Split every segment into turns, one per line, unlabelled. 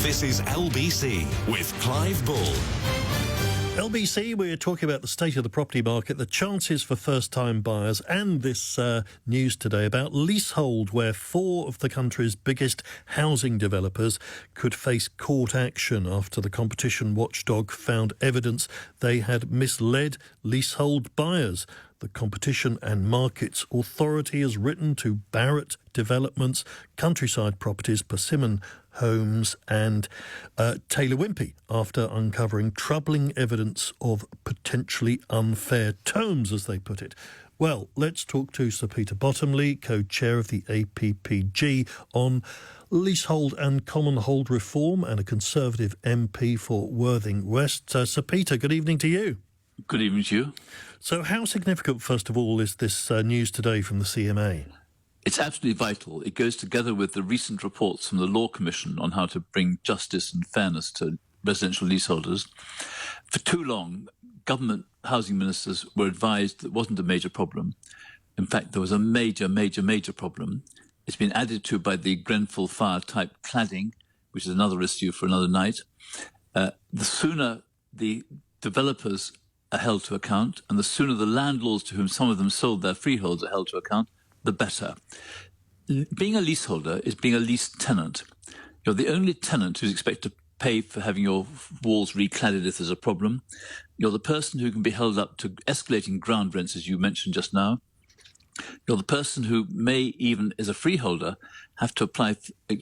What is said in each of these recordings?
This is LBC with Clive Bull.
LBC, we're talking about the state of the property market, the chances for first-time buyers, and this news today about leasehold, where 4 of the country's biggest housing developers could face court action after the competition watchdog found evidence they had misled leasehold buyers. The Competition and Markets Authority has written to Barratt Developments, Countryside Properties, Persimmon Homes and Taylor Wimpey after uncovering troubling evidence of potentially unfair terms, as they put it. Well, let's talk to Sir Peter Bottomley, co-chair of the APPG, on leasehold and common hold reform and a Conservative MP for Worthing West. Sir Peter, good evening to you.
Good evening to you.
So how significant, first of all, is this news today from the CMA?
It's absolutely vital. It goes together with the recent reports from the Law Commission on how to bring justice and fairness to residential leaseholders. For too long, government housing ministers were advised that it wasn't a major problem. In fact, there was a major problem. It's been added to by the Grenfell fire-type cladding, which is another issue for another night. The sooner the developers are held to account, and the sooner the landlords to whom some of them sold their freeholds are held to account, the better. Being a leaseholder is being a leased tenant. You're the only tenant who's expected to pay for having your walls recladded if there's a problem. You're the person who can be held up to escalating ground rents, as you mentioned just now. You're the person who may even, as a freeholder, have to apply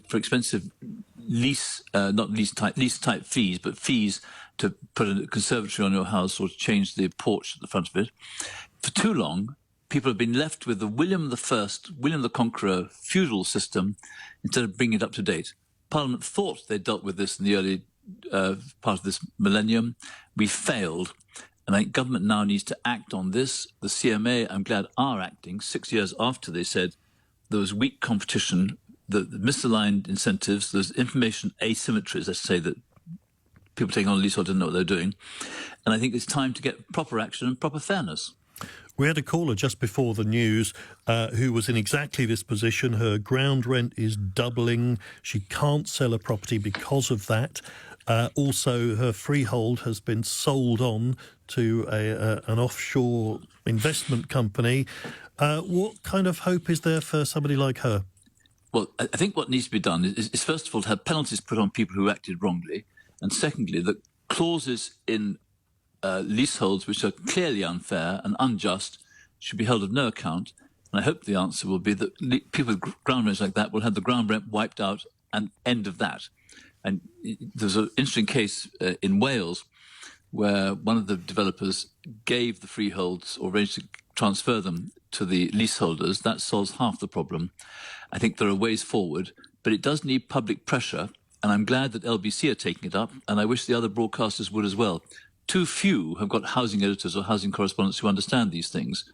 for expensive lease type fees, but fees to put a conservatory on your house or to change the porch at the front of it. For too long, people have been left with the William the Conqueror feudal system instead of bringing it up to date. Parliament thought they dealt with this in the early part of this millennium. We failed. And I think government now needs to act on this. The CMA, I'm glad, are acting 6 years after they said there was weak competition, the misaligned incentives, there's information asymmetries, let's say, that people taking on a leasehold didn't know what they're doing. And I think it's time to get proper action and proper fairness.
We had a caller just before the news who was in exactly this position. Her ground rent is doubling. She can't sell a property because of that. Also, her freehold has been sold on to an offshore investment company. What kind of hope is there for somebody like her?
Well, I think what needs to be done is first of all, to have penalties put on people who acted wrongly. And secondly, that clauses in leaseholds which are clearly unfair and unjust should be held of no account. And I hope the answer will be that people with ground rents like that will have the ground rent wiped out and end of that. And there's an interesting case in Wales where one of the developers gave the freeholds or arranged to transfer them to the leaseholders. That solves half the problem. I think there are ways forward, but it does need public pressure. And I'm glad that LBC are taking it up, and I wish the other broadcasters would as well. Too few have got housing editors or housing correspondents who understand these things.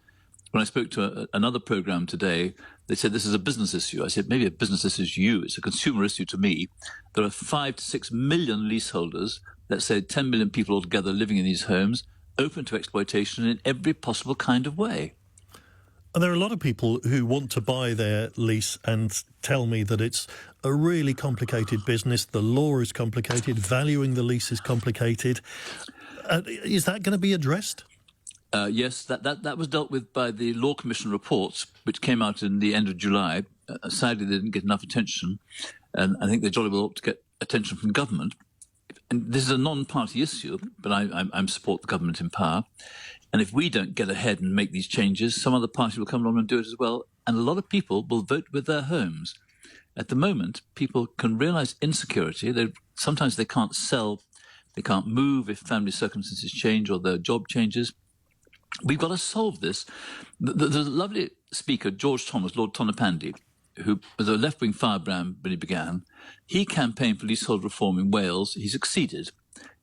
When I spoke to another programme today, they said this is a business issue. I said, maybe a business issue to you. It's a consumer issue to me. There are 5 to 6 million leaseholders, let's say 10 million people altogether living in these homes, open to exploitation in every possible kind of way.
And there are a lot of people who want to buy their lease and tell me that it's a really complicated business. The law is complicated. Valuing the lease is complicated. Is that going to be addressed?
Yes, that was dealt with by the Law Commission reports, which came out in the end of July. Sadly, they didn't get enough attention, and I think they jolly well ought to get attention from government. And this is a non-party issue, but I support the government in power. And if we don't get ahead and make these changes, some other party will come along and do it as well. And a lot of people will vote with their homes. At the moment, people can realise insecurity. Sometimes they can't sell, they can't move if family circumstances change or their job changes. We've got to solve this. There's a lovely speaker, George Thomas, Lord Tonopandi, who was a left-wing firebrand when he began. He campaigned for leasehold reform in Wales. He succeeded.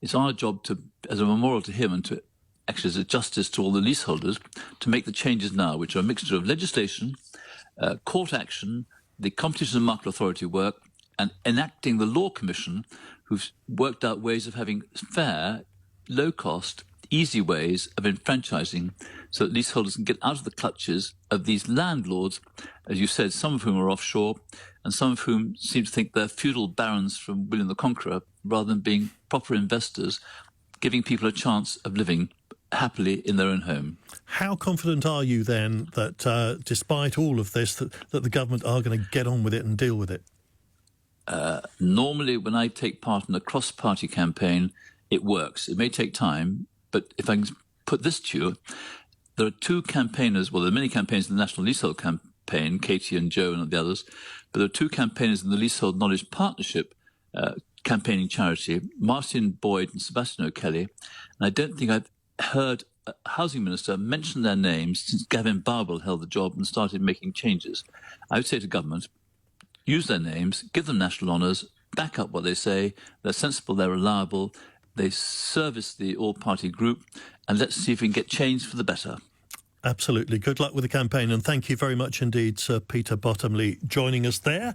It's our job to, as a memorial to him and to actually as a justice to all the leaseholders, to make the changes now, which are a mixture of legislation, court action, the Competition and Market Authority work, and enacting the Law Commission, who've worked out ways of having fair, low-cost, easy ways of enfranchising so that leaseholders can get out of the clutches of these landlords, as you said, some of whom are offshore and some of whom seem to think they're feudal barons from William the Conqueror rather than being proper investors, giving people a chance of living happily in their own home.
How confident are you then that despite all of this, that the government are going to get on with it and deal with it?
Normally, when I take part in a cross-party campaign, it works. It may take time, but if I can put this to you, there are two campaigners, well, there are many campaigns in the National Leasehold Campaign, Katie and Joe and the others, but there are two campaigners in the Leasehold Knowledge Partnership campaigning charity, Martin Boyd and Sebastian O'Kelly, and I don't think I've heard a housing minister mention their names since Gavin Barwell held the job and started making changes. I would say to government, use their names, give them national honours, back up what they say, they're sensible, they're reliable, they service the all-party group, and let's see if we can get change for the better.
Absolutely. Good luck with the campaign, and thank you very much indeed, Sir Peter Bottomley, joining us there.